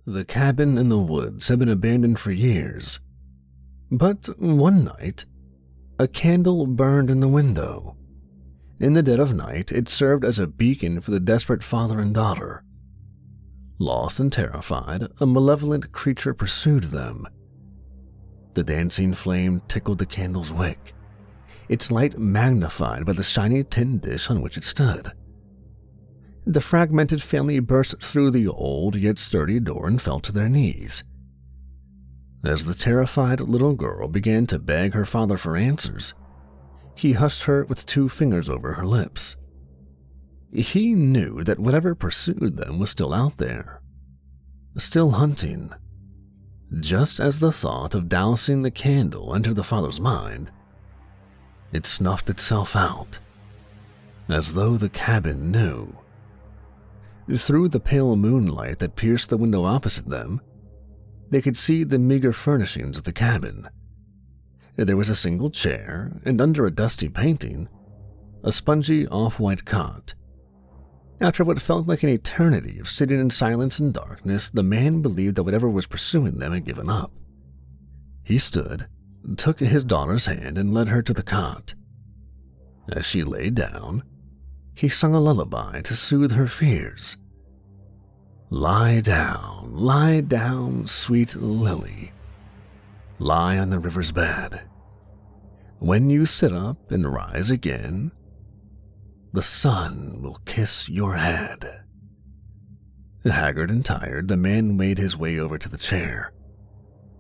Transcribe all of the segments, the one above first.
The cabin in the woods had been abandoned for years, but one night, a candle burned in the window. In the dead of night, it served as a beacon for the desperate father and daughter. Lost and terrified, a malevolent creature pursued them. The dancing flame tickled the candle's wick, its light magnified by the shiny tin dish on which it stood. The fragmented family burst through the old yet sturdy door and fell to their knees. As the terrified little girl began to beg her father for answers, he hushed her with 2 fingers over her lips. He knew that whatever pursued them was still out there, still hunting. Just as the thought of dousing the candle entered the father's mind, it snuffed itself out, as though the cabin knew. Through the pale moonlight that pierced the window opposite them, they could see the meager furnishings of the cabin. There was a single chair, and under a dusty painting, a spongy off-white cot. After what felt like an eternity of sitting in silence and darkness, the man believed that whatever was pursuing them had given up. He stood, took his daughter's hand, and led her to the cot. As she lay down, he sung a lullaby to soothe her fears. Lie down, sweet lily. Lie on the river's bed. When you sit up and rise again, the sun will kiss your head. Haggard and tired, the man made his way over to the chair.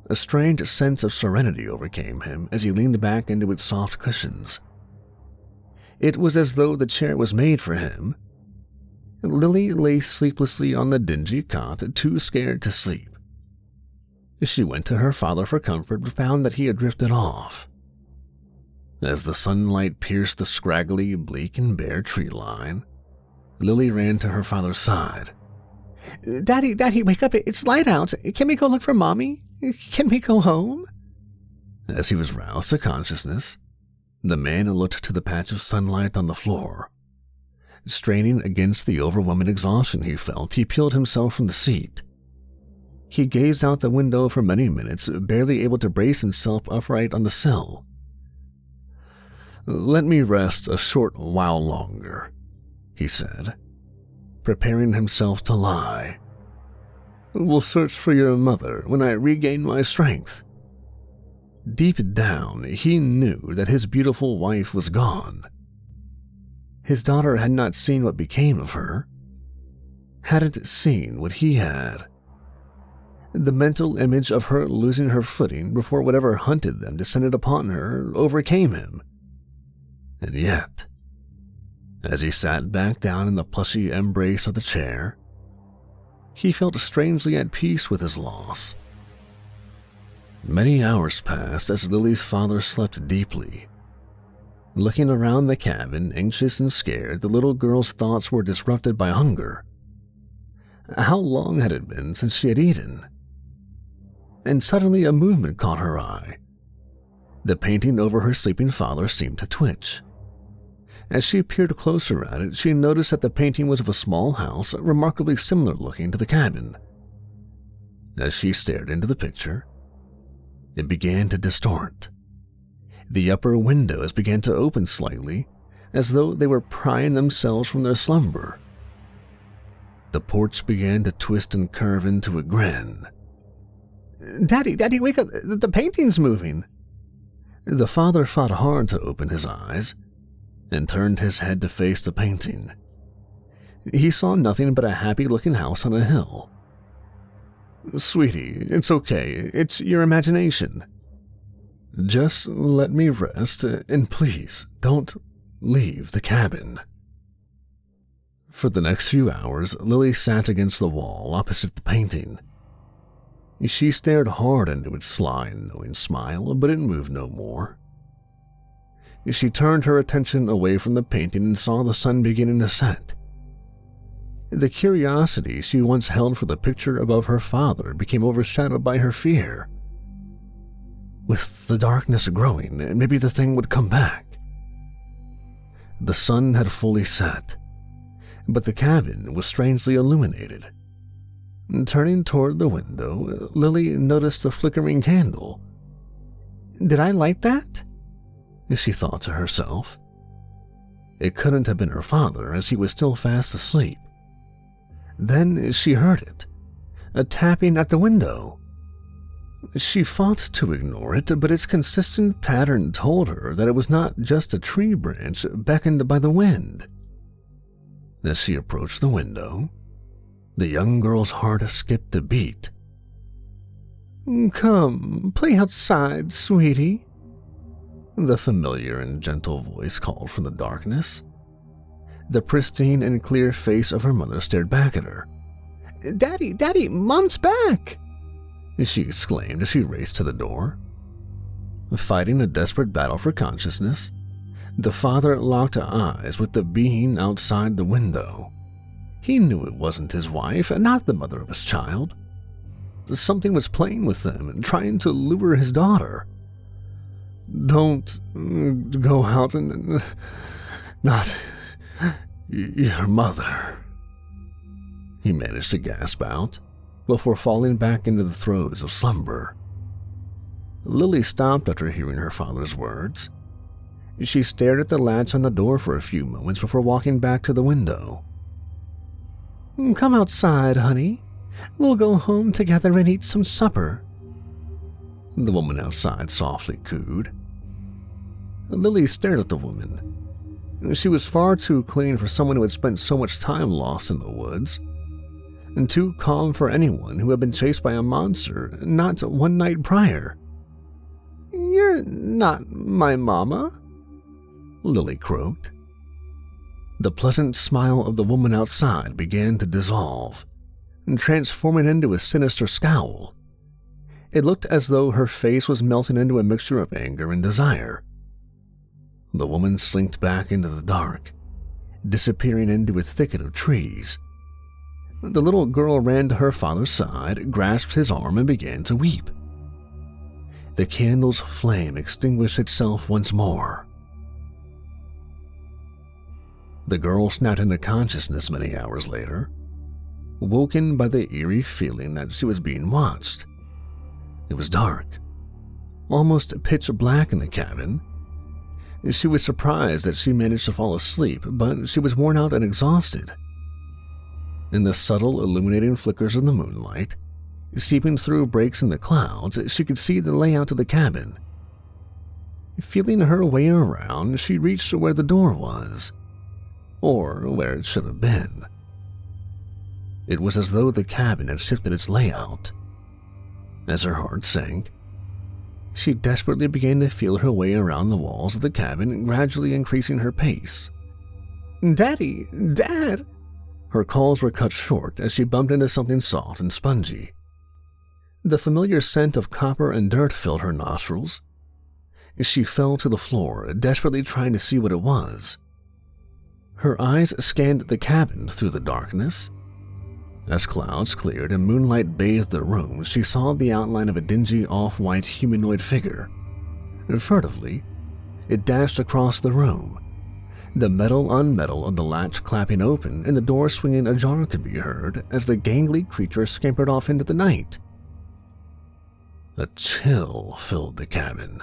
A strange sense of serenity overcame him as he leaned back into its soft cushions. It was as though the chair was made for him. Lily lay sleeplessly on the dingy cot, too scared to sleep. She went to her father for comfort, but found that he had drifted off. As the sunlight pierced the scraggly, bleak, and bare tree line, Lily ran to her father's side. Daddy, wake up, it's light out. Can we go look for Mommy? Can we go home? As he was roused to consciousness, the man looked to the patch of sunlight on the floor. Straining against the overwhelming exhaustion he felt, he peeled himself from the seat. He gazed out the window for many minutes, barely able to brace himself upright on the sill. Let me rest a short while longer, he said, preparing himself to lie. We'll search for your mother when I regain my strength. Deep down, he knew that his beautiful wife was gone. His daughter had not seen what became of her, hadn't seen what he had. The mental image of her losing her footing before whatever hunted them descended upon her overcame him. And yet, as he sat back down in the plushy embrace of the chair, he felt strangely at peace with his loss. Many hours passed as Lily's father slept deeply. Looking around the cabin, anxious and scared, the little girl's thoughts were disrupted by hunger. How long had it been since she had eaten? And suddenly a movement caught her eye. The painting over her sleeping father seemed to twitch. As she peered closer at it, she noticed that the painting was of a small house, remarkably similar looking to the cabin. As she stared into the picture, it began to distort. The upper windows began to open slightly, as though they were prying themselves from their slumber. The porch began to twist and curve into a grin. Daddy, wake up! The painting's moving! The father fought hard to open his eyes and turned his head to face the painting. He saw nothing but a happy-looking house on a hill. Sweetie, it's okay. It's your imagination. Just let me rest, and please, don't leave the cabin. For the next few hours, Lily sat against the wall opposite the painting. She stared hard into its sly and knowing smile, but it moved no more. She turned her attention away from the painting and saw the sun beginning to set. The curiosity she once held for the picture above her father became overshadowed by her fear. With the darkness growing, maybe the thing would come back. The sun had fully set, but the cabin was strangely illuminated. Turning toward the window, Lily noticed the flickering candle. "Did I light that?" she thought to herself. It couldn't have been her father, as he was still fast asleep. Then she heard it, a tapping at the window. She fought to ignore it, but its consistent pattern told her that it was not just a tree branch beckoned by the wind. As she approached the window, the young girl's heart skipped a beat. "Come, play outside, sweetie," the familiar and gentle voice called from the darkness. The pristine and clear face of her mother stared back at her. Daddy, Mom's back!" she exclaimed as she raced to the door. Fighting a desperate battle for consciousness, the father locked eyes with the being outside the window. He knew it wasn't his wife, not the mother of his child. Something was playing with them and trying to lure his daughter. "Don't go out and not your mother," he managed to gasp out before falling back into the throes of slumber. Lily stopped after hearing her father's words. She stared at the latch on the door for a few moments before walking back to the window. "Come outside, honey. We'll go home together and eat some supper," the woman outside softly cooed. Lily stared at the woman. She was far too clean for someone who had spent so much time lost in the woods, and too calm for anyone who had been chased by a monster not one night prior. "You're not my mama," Lily croaked. The pleasant smile of the woman outside began to dissolve, transforming into a sinister scowl. It looked as though her face was melting into a mixture of anger and desire. The woman slinked back into the dark, disappearing into a thicket of trees. The little girl ran to her father's side, grasped his arm, and began to weep. The candle's flame extinguished itself once more. The girl snapped into consciousness many hours later, woken by the eerie feeling that she was being watched. It was dark, almost pitch black in the cabin. She was surprised that she managed to fall asleep, but she was worn out and exhausted. In the subtle, illuminating flickers of the moonlight, seeping through breaks in the clouds, she could see the layout of the cabin. Feeling her way around, she reached where the door was, or where it should have been. It was as though the cabin had shifted its layout. As her heart sank, she desperately began to feel her way around the walls of the cabin, gradually increasing her pace. "Daddy, Dad!" Her calls were cut short as she bumped into something soft and spongy. The familiar scent of copper and dirt filled her nostrils. She fell to the floor, desperately trying to see what it was. Her eyes scanned the cabin through the darkness. As clouds cleared and moonlight bathed the room, she saw the outline of a dingy off-white humanoid figure. Furtively, it dashed across the room. The metal on metal of the latch clapping open and the door swinging ajar could be heard as the gangly creature scampered off into the night. A chill filled the cabin.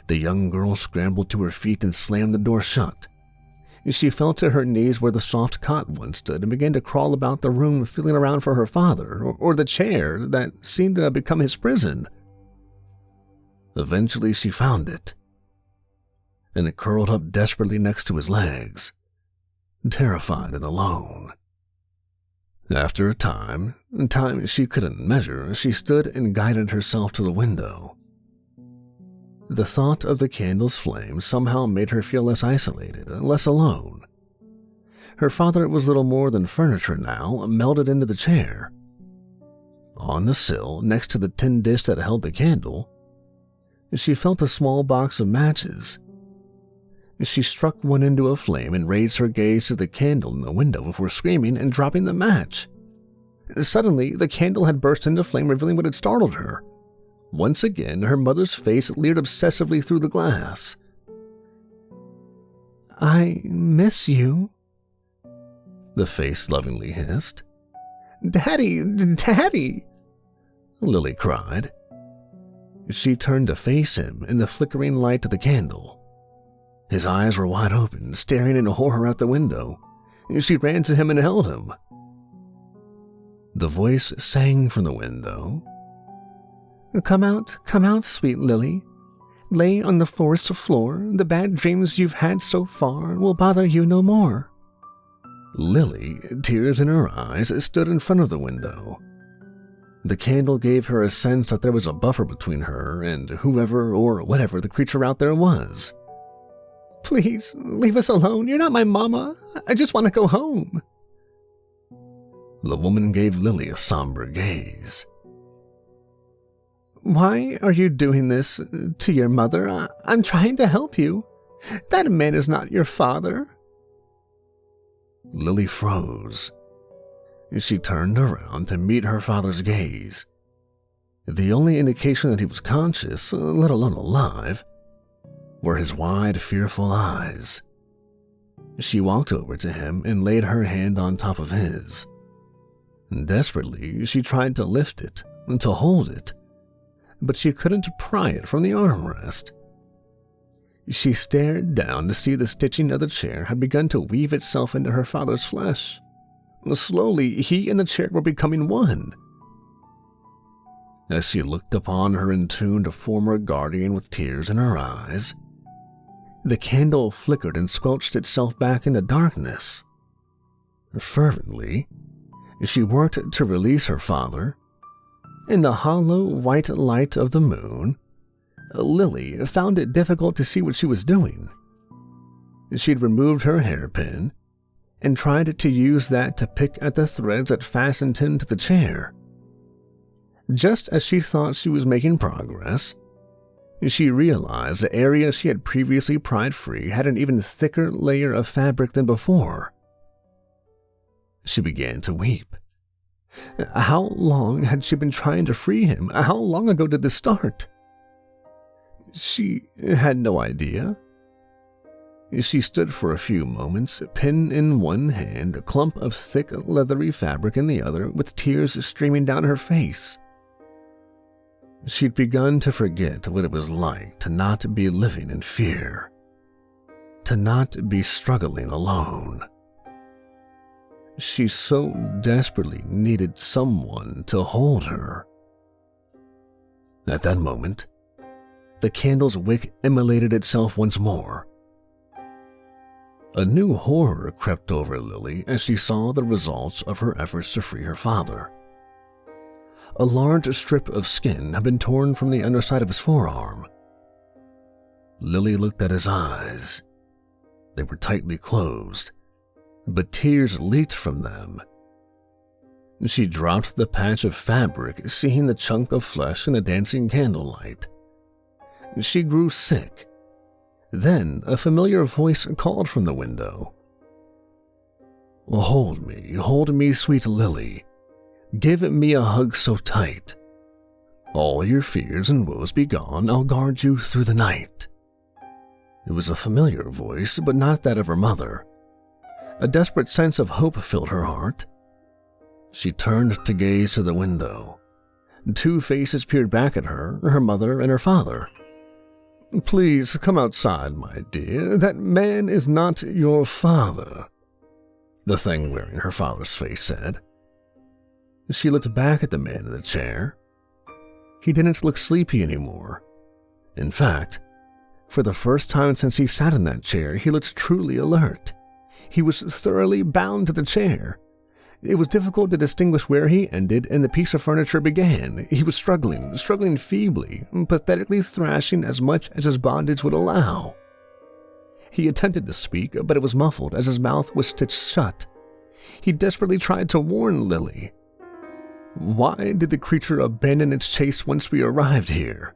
The young girl scrambled to her feet and slammed the door shut. She fell to her knees where the soft cot once stood and began to crawl about the room, feeling around for her father or the chair that seemed to have become his prison. Eventually she found it, and it curled up desperately next to his legs, terrified and alone. After a time she couldn't measure, she stood and guided herself to the window. The thought of the candle's flame somehow made her feel less isolated, less alone. Her father was little more than furniture now, melded into the chair. On the sill, next to the tin dish that held the candle, she felt a small box of matches. She struck one into a flame and raised her gaze to the candle in the window before screaming and dropping the match. Suddenly, the candle had burst into flame, revealing what had startled her. Once again, her mother's face leered obsessively through the glass. "I miss you," the face lovingly hissed. Daddy, Daddy! Lily cried. She turned to face him in the flickering light of the candle. His eyes were wide open, staring in horror out the window. She ran to him and held him. The voice sang from the window. Come out, sweet Lily. Lay on the forest floor. The bad dreams you've had so far will bother you no more. Lily, tears in her eyes, stood in front of the window. The candle gave her a sense that there was a buffer between her and whoever or whatever the creature out there was. Please, leave us alone. You're not my mama. I just want to go home. The woman gave Lily a somber gaze. Why are you doing this to your mother? I'm trying to help you. That man is not your father. Lily froze. She turned around to meet her father's gaze. The only indication that he was conscious, let alone alive, were his wide, fearful eyes. She walked over to him and laid her hand on top of his. Desperately, she tried to lift it, to hold it, but she couldn't pry it from the armrest. She stared down to see the stitching of the chair had begun to weave itself into her father's flesh. Slowly, he and the chair were becoming one. As she looked upon her entombed former guardian with tears in her eyes, the candle flickered and squelched itself back into darkness. Fervently, she worked to release her father. In the hollow white light of the moon, Lily found it difficult to see what she was doing. She'd removed her hairpin and tried to use that to pick at the threads that fastened him to the chair. Just as she thought she was making progress, she realized the area she had previously pried free had an even thicker layer of fabric than before. She began to weep. How long had she been trying to free him? How long ago did this start? She had no idea. She stood for a few moments, pen in one hand, a clump of thick, leathery fabric in the other, with tears streaming down her face. She'd begun to forget what it was like to not be living in fear, to not be struggling alone. She so desperately needed someone to hold her. At that moment, the candle's wick immolated itself once more. A new horror crept over Lily as she saw the results of her efforts to free her father. A large strip of skin had been torn from the underside of his forearm. Lily looked at his eyes. They were tightly closed, but tears leaked from them. She dropped the patch of fabric, seeing the chunk of flesh in the dancing candlelight. She grew sick. Then a familiar voice called from the window. Hold me, sweet Lily. Give me a hug so tight. All your fears and woes be gone, I'll guard you through the night. It was a familiar voice, but not that of her mother. A desperate sense of hope filled her heart. She turned to gaze to the window. Two faces peered back at her, her mother and her father. Please come outside, my dear. That man is not your father, the thing wearing her father's face said. She looked back at the man in the chair. He didn't look sleepy anymore. In fact, for the first time since he sat in that chair, he looked truly alert. He was thoroughly bound to the chair. It was difficult to distinguish where he ended and the piece of furniture began. He was struggling feebly, pathetically thrashing as much as his bondage would allow. He attempted to speak, but it was muffled as his mouth was stitched shut. He desperately tried to warn Lily. Why did the creature abandon its chase once we arrived here?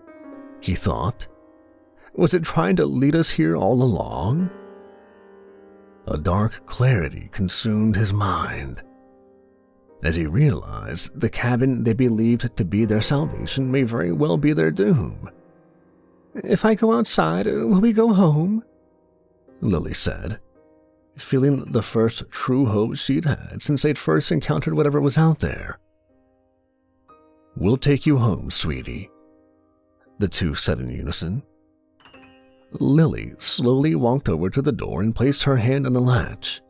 He thought. Was it trying to lead us here all along? A dark clarity consumed his mind, as he realized the cabin they believed to be their salvation may very well be their doom. If I go outside, will we go home? Lily said. feeling the first true hope she'd had since they'd first encountered whatever was out there. "We'll take you home, sweetie," the two said in unison. Lily slowly walked over to the door and placed her hand on the latch.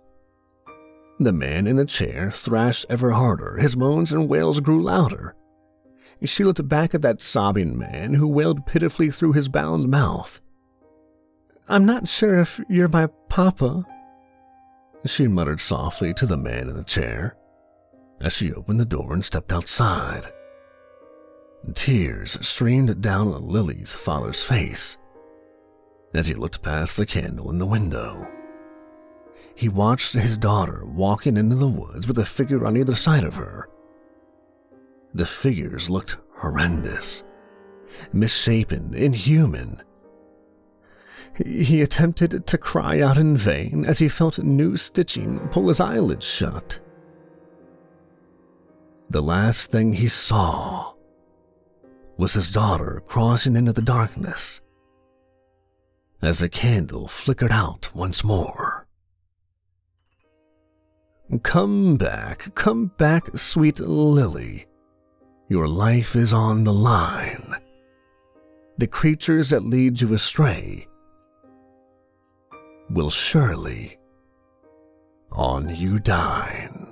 The man in the chair thrashed ever harder. His moans and wails grew louder. She looked back at that sobbing man who wailed pitifully through his bound mouth. "I'm not sure if you're my papa," she muttered softly to the man in the chair as she opened the door and stepped outside. Tears streamed down Lily's father's face as he looked past the candle in the window. He watched his daughter walking into the woods with a figure on either side of her. The figures looked horrendous, misshapen, inhuman. He attempted to cry out in vain as he felt new stitching pull his eyelids shut. The last thing he saw was his daughter crossing into the darkness as the candle flickered out once more. Come back, sweet Lily. Your life is on the line. The creatures that lead you astray will surely on you dine."